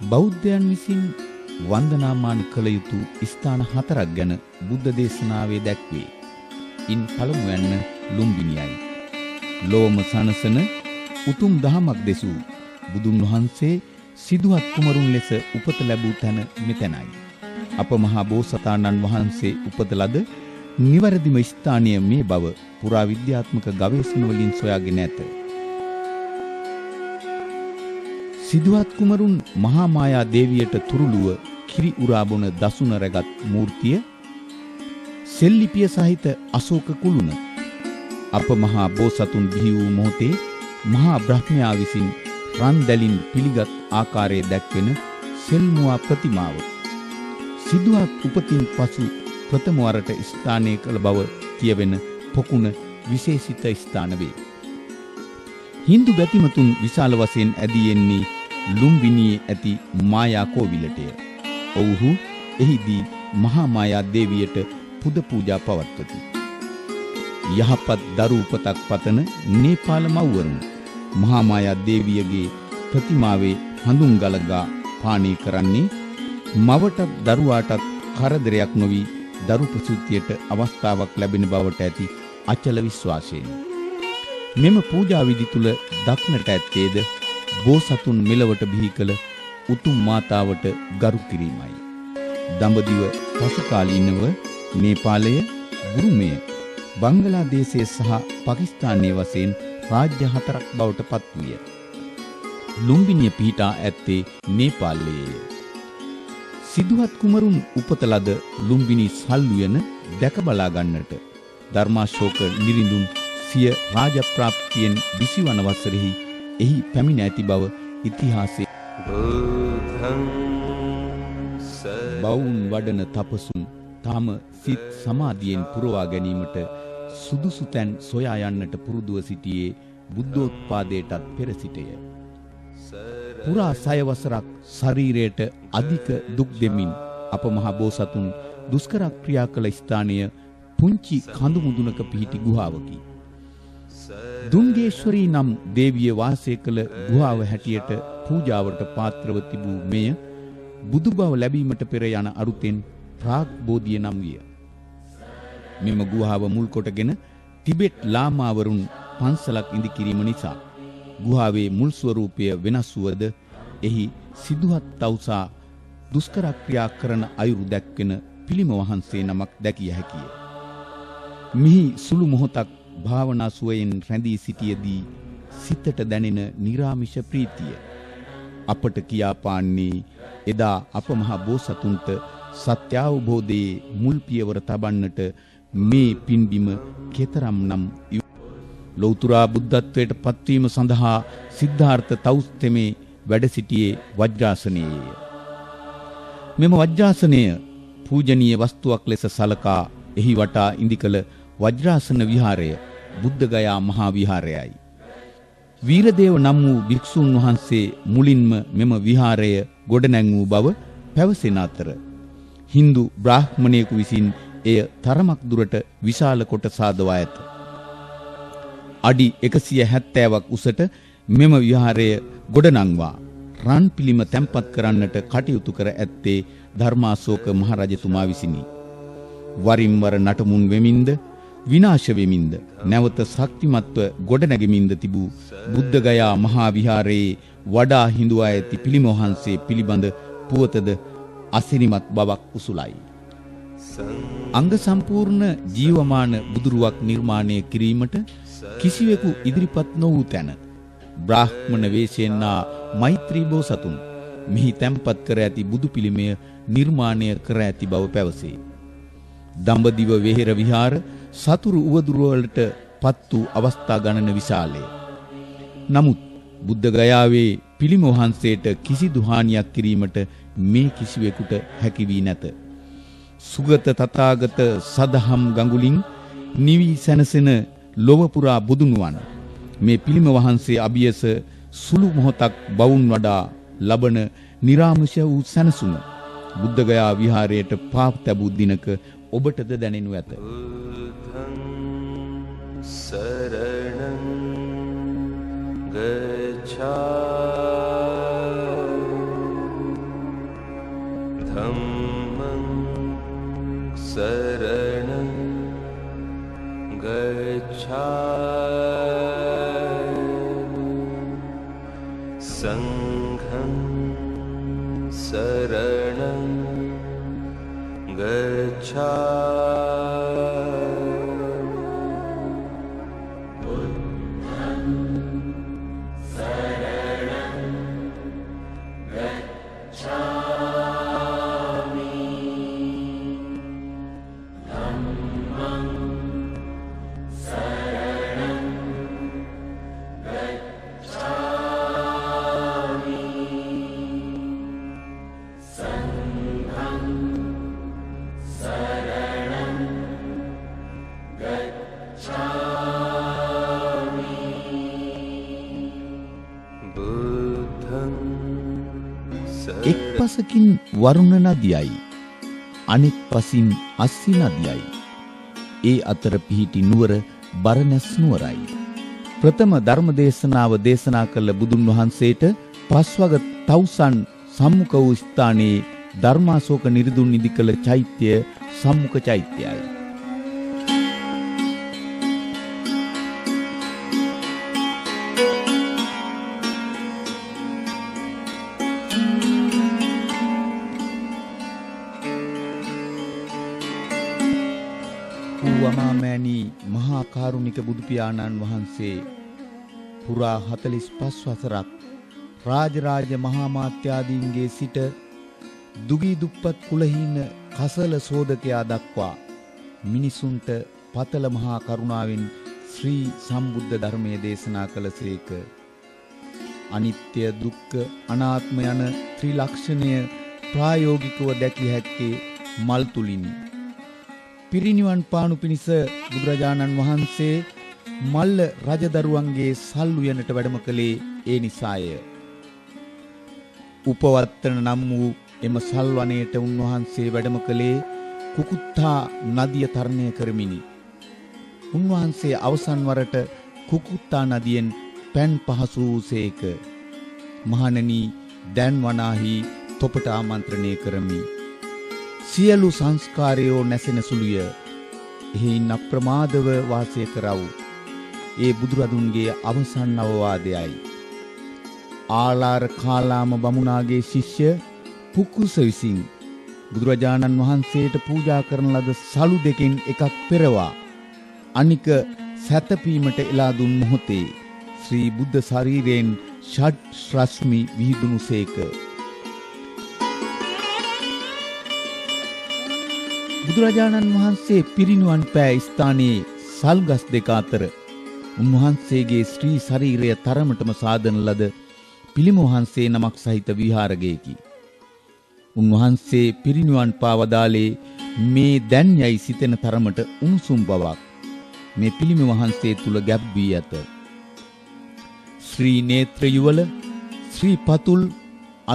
බෞද්ධයන් විසින් වන්දනාමාන කළ යුතු ස්ථාන 4ක් ගැන බුද්ධ දේශනාවේ දැක්වේ. ඉන් පළමුවැන්න ලුම්බිනියයි. ලෝම සනසන උතුම් දහමක් දෙසූ බුදුන් වහන්සේ සිදුහත් කුමරුන් ලෙස උපත ලැබූ තැන මෙතැනයි. අප මහා බෝසතාණන් වහන්සේ උපත ලද නිවැරදිම ස්ථානය මේ බව පුරා විද්‍යාත්මක ගවේෂණ වලින් සොයාගෙන ඇත. සිදුහත් කුමරුන් මහා මායා දේවියට තුරුළුව කිරි උරා බොන දසුන රැගත් මූර්තිය, සෙල්ලිපිය සහිත අශෝක කුළුණ, අප මහා බෝසතුන් බිහි වූ මොහොතේ මහා බ්‍රහ්මයා විසින් රන් දැලින් පිළිගත් ආකාරයේ දැක්වෙන සෙල්මුවා ප්‍රතිමාව, සිදුහත් උපතින් පසු ප්‍රථම වරට ස්ථානය කළ බව කියවෙන පොකුණ විශේෂිත ස්ථාන වේ. හින්දු බැතිමතුන් විශාල වශයෙන් ඇදී එන්නේ ලුම්බිනියේ ඇති මායා කෝවිලටය. ඔවුහු එහිදී මහා මායා දේවියට පුද පූජා පවත්වති. යහපත් දරු උපතක් පතන නේපාල මව්වරුන් මහා මායා දේවියගේ ප්‍රතිමාවේ හඳුන් ගලගා පානය කරන්නේ මවටත් දරුවාටත් කරදරයක් නොවි දරු ප්‍රසූතියට අවස්ථාවක් ලැබෙන බවට ඇති අචල විශ්වාසයෙන්. මෙම පූජා විධි තුල දක්නට ඇත්තේද බෝසතුන් මෙලවට බිහි කළ උතුම් මාතාවට ගරු කිරීමයි. දඹදිව පසුකාලීනව නේපාලය, බුරුමය, බංගලාදේශය සහ පාකිස්තානයේ වශයෙන් රාජ්‍ය 4ක් බවට පත්විය. ලුම්බිනිය පිහිටා ඇත්තේ නේපාලයේය. සිදුහත් කුමරුන් උපත ලද ලුම්බිනි සල්ුයන දැක බලා ගන්නට ධර්මාශෝක නිරිඳුන් සිය රාජප්‍රාප්තියෙන් 20 වන වසරෙහි එහි පැමිණ ඇති බව ඉතිහාසයේ බවුන් වඩන තපසුන් තම සිත් සමාධියෙන් පුරවා ගැනීමට සුදුසු තැන් සොයා යන්නට පුරුදුව සිටියේ බුද්ධෝත්පාදයටත් පෙර සිටය. පුරා 6 වසරක් ශරීරයට අධික දුක් දෙමින් අප මහ බෝසතුන් දුෂ්කර ක්‍රියා කළ ස්ථානය පුංචි කඳු මුදුනක පිහිටි ගුහාවකි. දුංගේශ්වරී නම් දේවිය වාසය කළ ගුහාව හැටියට පූජාවට පාත්‍රව තිබූ මෙය බුදුබව ලැබීමට පෙර යන අරුතෙන් ප්‍රාග් බෝධිය නම් විය. මෙම ගුහාව මුල් කොටගෙන ටිබෙට් ලාමාවරුන් පන්සලක් ඉදි කිරීම නිසා ගුහාවේ මුල් ස්වරූපය වෙනස් වුවද එහි සිදුහත් තවුසා දුෂ්කර ක්‍රියා කරන අයුරු දැක්වෙන පිළිම වහන්සේ නමක් දැකිය හැකිය. මිහි සුළු මොහොතක් භාවනා සුවයෙන් රැඳී සිටියේදී සිතට දැනෙන නිරාමිෂ ප්‍රීතිය අපට කියාපාන්නේ එදා අප මහ බෝසතුන්ට සත්‍ය අවබෝධයේ මුල් පියවර තබන්නට මේ පින්බිම කෙතරම් නම් ලෞතුරා බුද්ධත්වයට පත්වීම සඳහා සිද්ධාර්ථ තවුස්තෙමේ වැඩ සිටියේ වජ්‍රාසනයේය. මෙම වජ්‍රාසනය පූජනීය වස්තුවක් ලෙස සලකා එහි වටා ඉදිකළ වජ්‍රාසන විහාරය බුද්ධගයා මහා විහාරයයි. වීරදේව නම් වූ භික්ෂුන් වහන්සේ මුලින්ම මෙම විහාරය ගොඩනැංවූ බව පැවසෙන අතර හින්දු බ්‍රාහ්මණයෙකු විසින් එය තරමක් දුරට විශාල කොට සාදවා ඇත. අඩි 170ක් උසට මෙම විහාරය ගොඩනංවා රන් පිළිම තැන්පත් කරන්නට කටයුතු කර ඇත්තේ ධර්මාශෝක මහරජතුමා විසිනි. වරින් වර නටමුන් වෙමින්ද විනාශ වෙමින්ද නැවත ශක්තිමත්ව ගොඩනැගෙමින්ද තිබූ බුද්ධගයා මහා විහාරයේ වඩා හිඳුවා ඇති පිළිම වහන්සේ පිළිබඳ පුවතද අසිරිමත් බවක් උසුලයි. අංග සම්පූර්ණ ජීවමාන බුදුරුවක් නිර්මාණය කිරීමට කිසිවෙකු ඉදිරිපත් නොවූ තැන බ්‍රාහ්මණ වේශයෙන් මෛත්‍රී බෝසතුන් මෙහි තැන්පත් කර ඇති බුදු පිළිමය නිර්මාණය කර ඇති බව පැවසේ. දඹදිව වෙහෙර විහාර සතුරු උවදුර වලට පත් වූ අවස්ථා ගණන විශාලය. නමුත් බුද්ධ ගයාවේ පිළිම වහන්සේට කිසිදු හානියක් කිරීමට මේ කිසිවෙකුට හැකි වී නැත. සුගත තථාගත සදහම් ගඟුලින් නිවි සැනසෙන ලොව පුරා බුදුනුවන් මේ පිළිම වහන්සේ අභියස සුළු මොහොතක් බවුන් වඩා ලබන නිරාමශ වූ සැනසුම බුද්ධගයා විහාරයට පාප තැබූ දිනක ඔබටද දැනෙනු ඇත. සරණං ගච්ඡාමි संघं शरणं गच्छामि बुद्धं शरणं गच्छामि धम्मं शरणं गच्छामि संघं शरणं गच्छामि बुद्धं එක් පසකින් වරුණ නදියයි අනෙක් පසින් අස්සි නදියයි. ඒ අතර පිහිටි නුවර බරණැස් නුවරයි. ප්‍රථම ධර්ම දේශනාව දේශනා කළ බුදුන් වහන්සේට පස්වග තවුසන් සම්මුඛ වූ ස්ථානයේ ධර්මාශෝක නිරිදුන් නිදි කළ චෛත්‍ය සම්මුඛ චෛත්‍යයයි. වමාමෑණී මහා කාරුණික බුදු පියාණන් වහන්සේ පුරා 45 වසරක් රාජරාජ මහා මාත්‍යාදීන්ගේ සිට දුගී දුප්පත් කුලහීන කසල සෝදකයා දක්වා මිනිසුන්ට පතල මහා කරුණාවෙන් ශ්‍රී සම්බුද්ධ ධර්මයේ දේශනා කළසේක. අනිත්‍ය දුක්ඛ අනාත්ම යන ත්‍රිලක්ෂණය ප්‍රායෝගිකව දැකිය හැක්කේ මල් තුලිනි. පිරිනිවන් පානු පිණිස බුදුරජාණන් වහන්සේ මල්ල රජදරුවන්ගේ සල්ුයනට වැඩම කළේ ඒ නිසාය. උපවත්තන නම් වූ එම සල්වනයට උන්වහන්සේ වැඩම කළේ කුකුත්තා නදිය තරණය කරමිනි. උන්වහන්සේ අවසන් වරට කුකුත්තා නදියෙන් පැන් පහසු වූසේක. මහණෙනි, දැන් වනාහි තොපට ආමන්ත්‍රණය කරමි. සියලු සංස්කාරයෝ නැසෙන සුළුය. එහින් අප්‍රමාදව වාසය කරව්. ඒ බුදුරදුන්ගේ අවසන් අවවාදයයි. ආලාර කාලාම බමුණාගේ ශිෂ්‍ය පුකුස විසින් බුදුරජාණන් වහන්සේට පූජා කරන ලද සලු දෙකෙන් එකක් පෙරවා අනික සැතපීමට එලා දුන් මොහොතේ ශ්‍රී බුද්ධ ශරීරයෙන් ෂඩ් රශ්මි විහිදුණුසේක. බුදුරජාණන් වහන්සේ පිරිනිවන් පෑ ස්ථානයේ සල්ගස් දෙක අතර උන්වහන්සේගේ ශ්‍රී ශරීරය තරමටම සාදන ලද පිළිම වහන්සේ නමක් සහිත විහාරගයකි. උන්වහන්සේ පිරිනිවන් පාවදාලේ මේ දැන් යයි සිතෙන තරමට උණුසුම් බවක් මේ පිළිම වහන්සේ තුල ගැබ් වී ඇත. ශ්‍රී නේත්‍ර යුවල ශ්‍රී පතුල්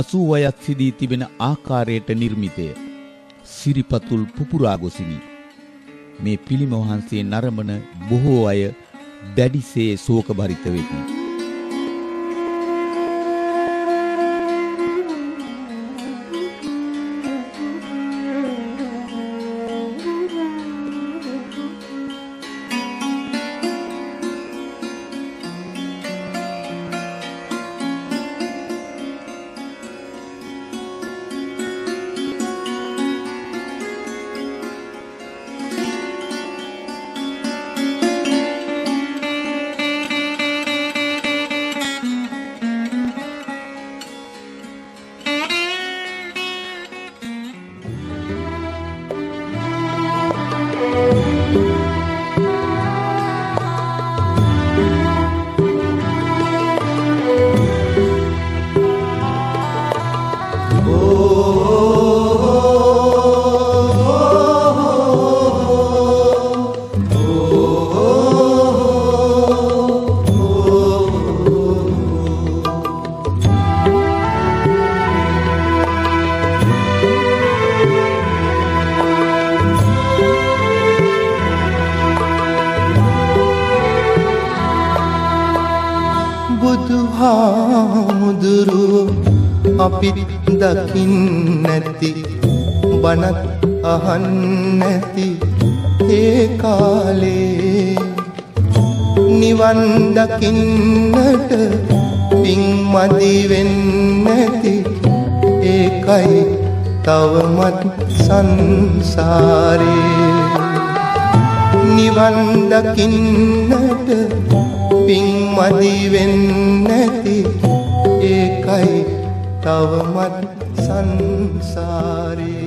80ක් සිදී තිබෙන ආකාරයට නිර්මිතය. සිරිපතුල් පුපුරා ගොසිනි. මේ පිළිම වහන්සේ නරඹන බොහෝ අය දැඩිසේ ශෝක භරිත වෙති. අපිත් දකින්නැති බණත් අහන්නැති ඒ කාලේ නිවන් දකින්නට පිං මදි වෙන්නැති ඒකයි තවමත් සංසාරේ නිවන් දකින්නට පිං මදි වෙන්නැති ඒකයි තවමත් සංසාරේ